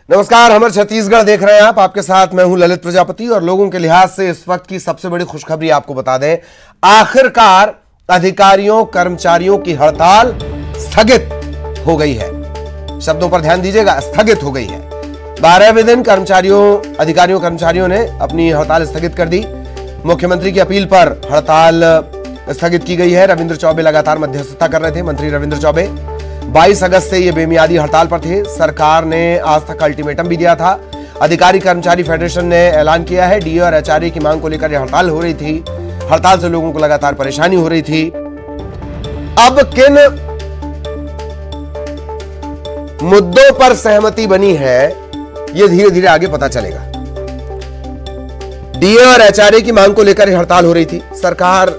नमस्कार, हमर छत्तीसगढ़ देख रहे हैं आप। आपके साथ मैं हूं ललित प्रजापति और लोगों के लिहाज से इस वक्त की सबसे बड़ी खुशखबरी आपको बता दें। आखिरकार अधिकारियों कर्मचारियों की हड़ताल स्थगित हो गई है। शब्दों पर ध्यान दीजिएगा, स्थगित हो गई है। 12वें दिन अधिकारियों कर्मचारियों ने अपनी हड़ताल स्थगित कर दी। मुख्यमंत्री की अपील पर हड़ताल स्थगित की गई है। रविंद्र चौबे लगातार मध्यस्थता कर रहे थे। मंत्री रविंद्र चौबे 22 अगस्त से ये बेमियादी हड़ताल पर थे। सरकार ने आज तक अल्टीमेटम भी दिया था। अधिकारी कर्मचारी फेडरेशन ने ऐलान किया है, डीए और एचआरए की मांग को लेकर यह हड़ताल हो रही थी। हड़ताल से लोगों को लगातार परेशानी हो रही थी। अब किन मुद्दों पर सहमति बनी है, यह धीरे धीरे आगे पता चलेगा। डीए और एचआरए की मांग को लेकर यह हड़ताल हो रही थी। सरकार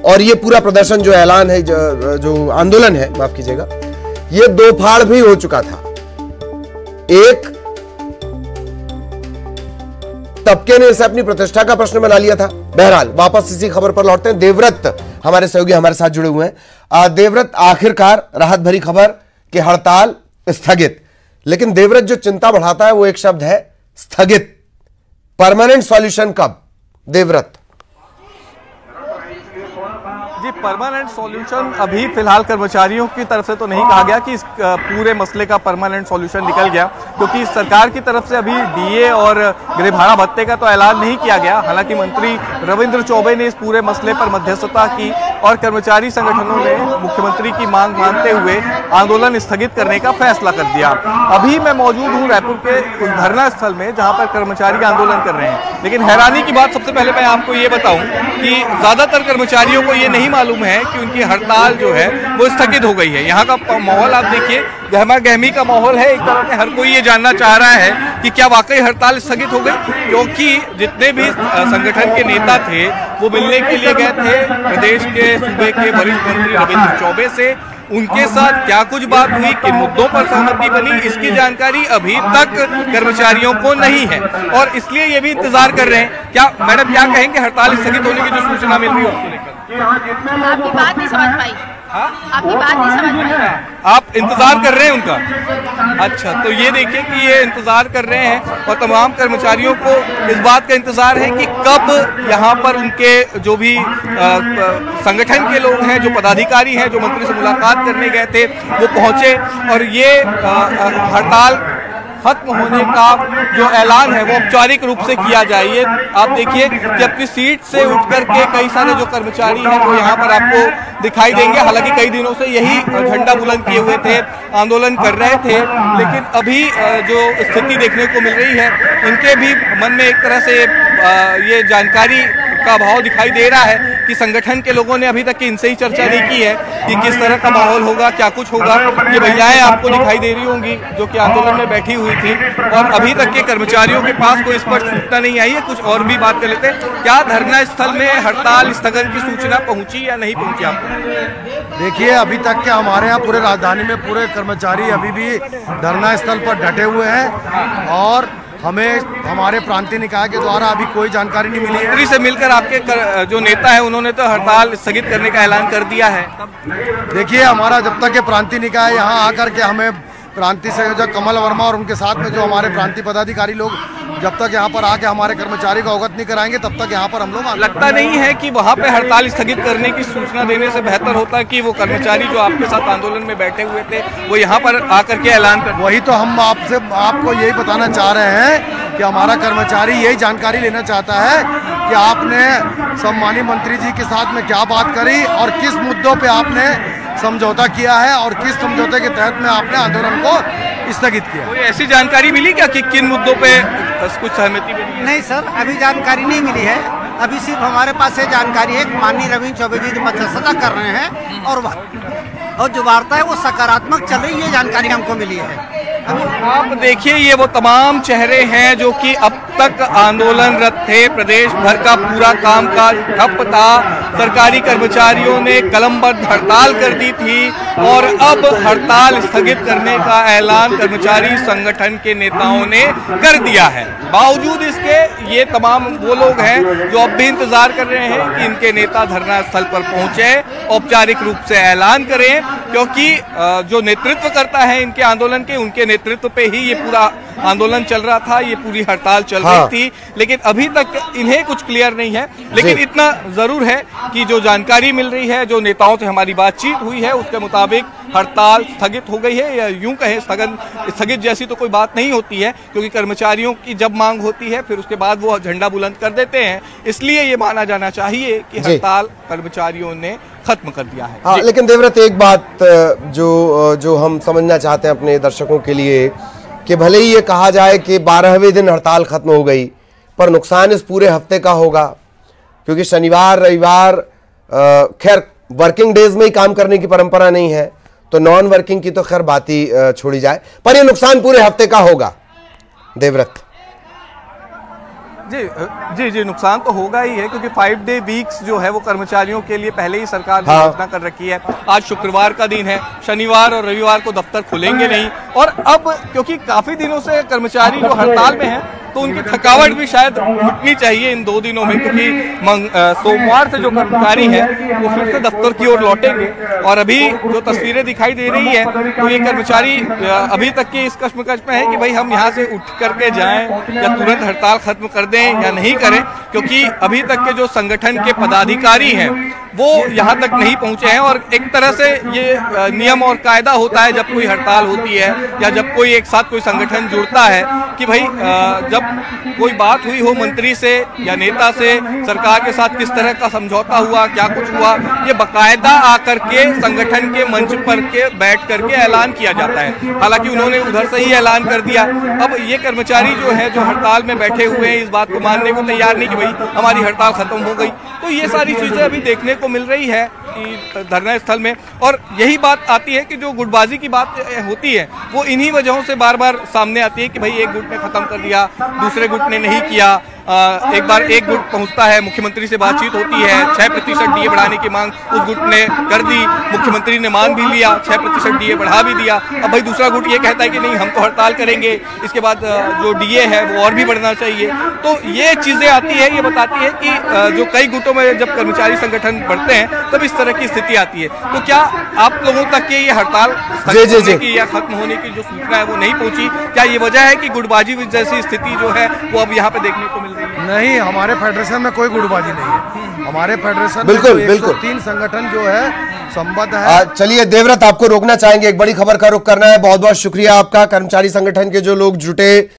और ये पूरा प्रदर्शन जो ऐलान है, जो आंदोलन है, माफ कीजिएगा, ये दो फाड़ भी हो चुका था। एक तबके ने इसे अपनी प्रतिष्ठा का प्रश्न बना लिया था। बहरहाल वापस इसी खबर पर लौटते हैं। देवव्रत हमारे सहयोगी हमारे साथ जुड़े हुए हैं। देवव्रत, आखिरकार राहत भरी खबर कि हड़ताल स्थगित, लेकिन देवव्रत जो चिंता बढ़ाता है वो एक शब्द है, स्थगित। परमानेंट सॉल्यूशन कब, देवव्रत? जी, परमानेंट सॉल्यूशन अभी फिलहाल कर्मचारियों की तरफ से तो नहीं कहा गया कि इस पूरे मसले का परमानेंट सॉल्यूशन निकल गया, क्योंकि सरकार की तरफ से अभी डीए और गृह भाड़ा भत्ते का तो ऐलान नहीं किया गया। हालांकि मंत्री रविंद्र चौबे ने इस पूरे मसले पर मध्यस्थता की और कर्मचारी संगठनों ने मुख्यमंत्री की मांग मानते हुए आंदोलन स्थगित करने का फैसला कर दिया। अभी मैं मौजूद हूँ रायपुर के उस धरना स्थल में जहाँ पर कर्मचारी आंदोलन कर रहे हैं। लेकिन हैरानी की बात, सबसे पहले मैं आपको ये बताऊं कि ज्यादातर कर्मचारियों को ये नहीं मालूम है कि उनकी हड़ताल जो है वो स्थगित हो गई है। यहाँ का माहौल आप देखिए, गहमा गहमी का माहौल है। एक तरह से हर कोई ये जानना चाह रहा है कि क्या वाकई हड़ताल स्थगित हो गई, क्योंकि जितने भी संगठन के नेता थे वो मिलने के लिए गए थे प्रदेश के सूबे के वरिष्ठ मंत्री रविंद्र चौबे से। उनके साथ क्या कुछ बात हुई, किन मुद्दों पर सहमति बनी, इसकी जानकारी अभी तक कर्मचारियों को नहीं है और इसलिए ये भी इंतजार कर रहे हैं। क्या मैडम, क्या कहेंगे, हड़ताल स्थगित होने की जो सूचना मिल रही है उसको लेकर? आपकी बात नहीं समझ पाई। आपकी बात नहीं समझ पाई। आप इंतजार कर रहे हैं उनका? अच्छा, तो ये देखिए कि ये इंतजार कर रहे हैं और तमाम कर्मचारियों को इस बात का इंतजार है कि कब यहाँ पर उनके जो भी संगठन के लोग हैं, जो पदाधिकारी हैं, जो मंत्री से मुलाकात करने गए थे, वो पहुंचे और ये हड़ताल खत्म होने का जो ऐलान है वो औपचारिक रूप से किया जाए। ये आप देखिए कि अपनी सीट से उठ करके कई सारे जो कर्मचारी हैं वो यहाँ पर आपको दिखाई देंगे। हालांकि कई दिनों से यही झंडा बुलंद किए हुए थे, आंदोलन कर रहे थे, लेकिन अभी जो स्थिति देखने को मिल रही है, इनके भी मन में एक तरह से ये जानकारी का अभाव दिखाई दे रहा है कि संगठन के लोगों ने अभी तक इनसे ही चर्चा नहीं की है कि किस तरह का माहौल होगा, क्या कुछ होगा। ये महिलाएं आपको दिखाई दे रही होंगी जो कि आंदोलन में बैठी हुई थी और अभी तक के कर्मचारियों के पास कोई स्पष्ट सूचना नहीं आई है। कुछ और भी बात कर लेते हैं। क्या धरना स्थल में हड़ताल स्थगन की सूचना पहुंची या नहीं पहुंची आपको? देखिए, अभी तक के हमारे यहाँ पूरे राजधानी में पूरे कर्मचारी अभी भी धरना स्थल पर डटे हुए हैं और हमें हमारे प्रांतीय निकाय के द्वारा अभी कोई जानकारी नहीं मिली है। मंत्री से मिलकर आपके जो नेता है उन्होंने तो हड़ताल स्थगित करने का ऐलान कर दिया है। देखिए, हमारा जब तक के प्रांतीय निकाय यहाँ आकर के हमें प्रांतीय संयोजक कमल वर्मा और उनके साथ में जो हमारे प्रांतीय पदाधिकारी लोग जब तक यहाँ पर आके हमारे कर्मचारी को अवगत नहीं कराएंगे तब तक यहाँ पर हम लोग। लगता नहीं है कि वहाँ पे हड़ताल स्थगित करने की सूचना देने से बेहतर होता कि वो कर्मचारी जो आपके साथ आंदोलन में बैठे हुए थे वो यहाँ पर आकर के ऐलान कर? वही तो हम आपको यही बताना चाह रहे हैं कि हमारा कर्मचारी यही जानकारी लेना चाहता है कि आपने सम्मानीय मंत्री जी के साथ में क्या बात करी और किस मुद्दों पे आपने समझौता किया है और किस समझौते के तहत में आपने आंदोलन को स्थगित किया। कोई ऐसी जानकारी मिली क्या कि किन मुद्दों पे कुछ सहमति मिली है? नहीं सर, अभी जानकारी नहीं मिली है। अभी सिर्फ हमारे पास ये जानकारी है कि माननीय रविंद्र चौबे जी मध्यस्थता कर रहे हैं और जो वार्ता है वो सकारात्मक चल रही है, ये जानकारी हमको मिली है। आप देखिए, ये वो तमाम चेहरे हैं जो कि अब तक आंदोलनरत थे। प्रदेश भर का पूरा कामकाज ठप था। सरकारी कर्मचारियों ने कलमबद्ध हड़ताल कर दी थी और अब हड़ताल स्थगित करने का ऐलान कर्मचारी संगठन के नेताओं ने कर दिया है। बावजूद इसके ये तमाम वो लोग हैं जो अब भी इंतजार कर रहे हैं कि इनके नेता धरना स्थल पर पहुंचे, औपचारिक रूप से ऐलान करें क्योंकि जो नेतृत्व करता है इनके आंदोलन के, उनके नेतृत्व पे ही ये पूरा आंदोलन चल रहा था, ये पूरी हड़ताल चल रही थी। लेकिन अभी तक इन्हें कुछ क्लियर नहीं है। लेकिन इतना जरूर है कि जो जानकारी मिल रही है, जो नेताओं से हमारी बातचीत हुई है, उसके मुताबिक हड़ताल स्थगित हो गई है, या यूं कहें स्थगित जैसी तो कोई बात नहीं होती है, क्योंकि कर्मचारियों की जब मांग होती है फिर उसके बाद वो झंडा बुलंद कर देते हैं। इसलिए ये माना जाना चाहिए कि हड़ताल कर्मचारियों ने खत्म कर दिया है। हाँ, लेकिन देवव्रत एक बात जो हम समझना चाहते हैं अपने दर्शकों के लिए, कि भले ही ये कहा जाए कि 12वें दिन हड़ताल खत्म हो गई, पर नुकसान इस पूरे हफ्ते का होगा, क्योंकि शनिवार रविवार खैर वर्किंग डेज में ही काम करने की परंपरा नहीं है, तो नॉन वर्किंग की तो खैर बात ही छोड़ी जाए, पर ये नुकसान पूरे हफ्ते का होगा देवव्रत। जी, नुकसान तो होगा ही है, क्योंकि 5 डे वीक्स जो है वो कर्मचारियों के लिए पहले ही सरकार ने घोषणा कर रखी है। आज शुक्रवार का दिन है, शनिवार और रविवार को दफ्तर खुलेंगे नहीं, और अब क्योंकि काफी दिनों से कर्मचारी जो हड़ताल में हैं, तो उनकी थकावट भी शायद मिटनी चाहिए इन 2 दिनों में, क्योंकि सोमवार से जो कर्मचारी हैं वो फिर से दफ्तर की ओर लौटेंगे। और अभी जो तस्वीरें दिखाई दे रही है, तो ये कर्मचारी अभी तक की इस कश्मकश में है कि भाई हम यहाँ से उठ करके जाएं या तुरंत हड़ताल खत्म कर दें या नहीं करें, क्योंकि अभी तक के जो संगठन के पदाधिकारी हैं वो यहाँ तक नहीं पहुंचे हैं। और एक तरह से ये नियम और कायदा होता है जब कोई हड़ताल होती है या जब कोई एक साथ कोई संगठन जुड़ता है, कि भाई जब कोई बात हुई हो मंत्री से या नेता से, सरकार के साथ किस तरह का समझौता हुआ, क्या कुछ हुआ, ये बकायदा आकर के संगठन के मंच पर के बैठ करके ऐलान किया जाता है। हालांकि उन्होंने उधर से ही ऐलान कर दिया। अब ये कर्मचारी जो है, जो हड़ताल में बैठे हुए हैं, इस बात को मानने को तैयार नहीं कि भाई हमारी हड़ताल खत्म हो गई। तो ये सारी चीजें अभी देखने को मिल रही है कि धरना स्थल में। और यही बात आती है कि जो गुटबाजी की बात होती है वो इन्हीं वजहों से बार बार सामने आती है कि भाई एक गुट ने खत्म कर दिया, दूसरे गुट ने नहीं किया। एक बार एक गुट पहुंचता है, मुख्यमंत्री से बातचीत होती है, 6% डीए बढ़ाने की मांग उस गुट ने कर दी, मुख्यमंत्री ने मान भी लिया, 6% डीए बढ़ा भी दिया। अब भाई दूसरा गुट ये कहता है कि नहीं हम तो हड़ताल करेंगे, इसके बाद जो डीए है वो और भी बढ़ना चाहिए। तो ये चीजें आती है, ये बताती है कि जो कई गुटों में जब कर्मचारी संगठन बढ़ते हैं तब इस तरह की स्थिति आती है। तो क्या आप लोगों तक ये हड़ताल की या खत्म होने की जो सूचना है वो नहीं पहुंची? क्या ये वजह है कि गुटबाजी जैसी स्थिति जो है वो अब यहाँ पे देखने को मिल रही है? नहीं, हमारे फेडरेशन में कोई गुटबाजी नहीं है। हमारे फेडरेशन बिल्कुल में 103 संगठन जो है संबद्ध है। चलिए देवव्रत, आपको रोकना चाहेंगे, एक बड़ी खबर का रुख करना है। बहुत बहुत शुक्रिया आपका। कर्मचारी संगठन के जो लोग जुटे